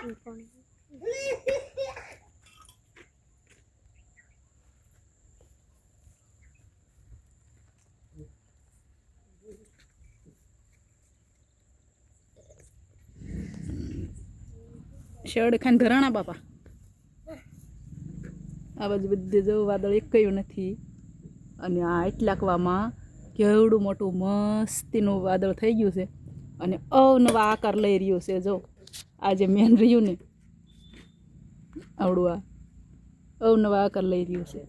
shade ખાઈને ધરાણા બાપા આ બાજુ બધે જો વાદળ એકયું નથી અને આ એટલાકવામાં કેવડું મોટું મસ્તીનું વાદળ થઈ ગયું છે અને અવનવા આકાર લઈ રહ્યું છે જો આ જે મેન રહ્યું ને આવડું આ અવનવા આકાર લઈ રહ્યું છે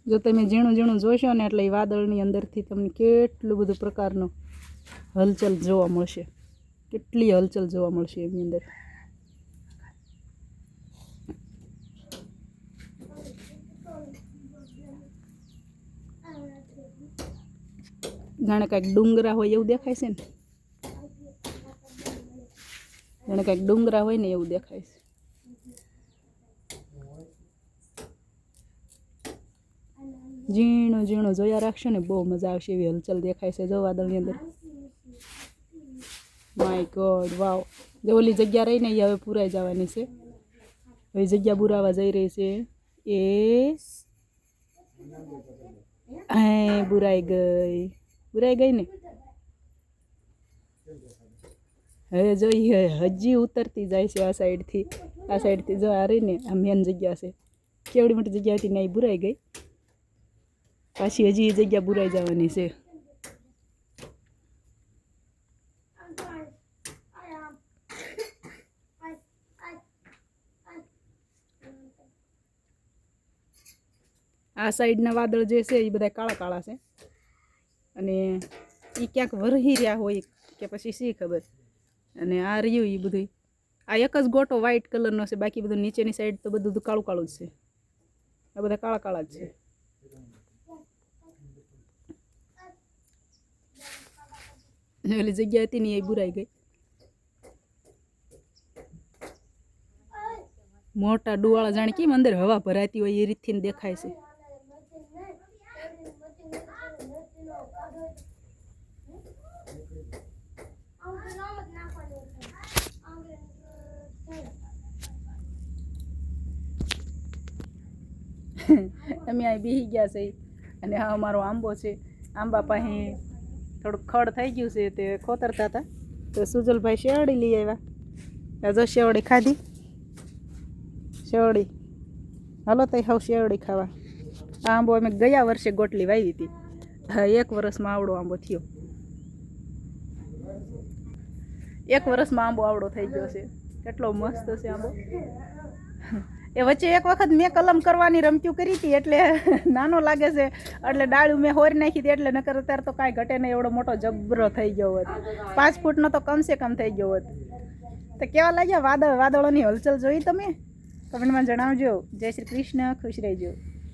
જો તમે ઝીણું ઝીણું જોશો ને એટલે એ વાદળની અંદરથી તમને કેટલું બધું પ્રકારનું હલચલ જોવા મળશે કેટલી હલચલ જોવા મળશે એની અંદર જાણે કાંઈક ડુંગરા હોય એવું દેખાય છે ને જાણે કાંઈક ડુંગરા હોય ને એવું દેખાય છે ઝીણું ઝીણું જોયા રાખશો ને બહુ મજા આવશે એવી હલચલ દેખાય છે જો વાદળની અંદર માય ગોડ વાવ જો ઓલી જગ્યા રહી ને એ હવે પૂરાઈ જવાની છે હવે જગ્યા પુરાવા જઈ રહી છે એ બુરાઈ ગઈ ને હવે જોઈએ હજી ઉતરતી જાય છે આ સાઈડથી જો આ રહી ને આ મેન જગ્યા છે કેવડી મોટી જગ્યા હતી ને એ બુરાઈ ગઈ પાછી હજી એ જગ્યા બુરાઈ જવાની છે આ સાઈડના વાદળ જે છે એ બધા કાળા કાળા છે અને એ ક્યાંક વરહી રહ્યા હોય કે પછી શી ખબર અને આ રહ્યું એ બધું આ એક જ ગોટો વ્હાઈટ કલરનો છે બાકી બધું નીચેની સાઈડ તો બધું કાળું કાળું જ છે આ બધા કાળા કાળા જ છે ઓલી જગ્યા હતી ને એ બુરાઈ ગઈ મોટા ડુવાળા જાણે કેમ અંદર હવા ભરાતી હોય એ રીતથી દેખાય છે અમે અહીં બેસી ગયા છે અને હા અમારો આંબો છે આંબા પાસે થોડુંક ખડ થઈ ગયું છે તે ખોતરતા હતા તો સુજલભાઈ શેવડી લઈ આવ્યા જો શેવડી ખાધી શેવડી હાલો તો હાવ શેવડી ખાવા આ આંબો અમે ગયા વર્ષે ગોટલી વાવી હતી હા 1 વર્ષમાં આવડો આંબો થયો 1 વર્ષમાં આંબો આવડો થઈ ગયો છે કેટલો મસ્ત છે આંબો એ વચ્ચે એક વખત મેં કલમ કરવાની રમક્યું કરી હતી એટલે નાનો લાગે છે એટલે ડાળું મેં હોરી નાખી હતી એટલે નકર અત્યારે તો કાંઈ ઘટે નહીં એવડો મોટો જબરો થઈ ગયો હોત 5 ફૂટનો તો કમસે કમ થઈ ગયો હોત તો કેવા લાગ્યા વાદળોની હલચલ જોઈ તમે કમેન્ટમાં જણાવજો જય શ્રી કૃષ્ણ ખુશ રહેજો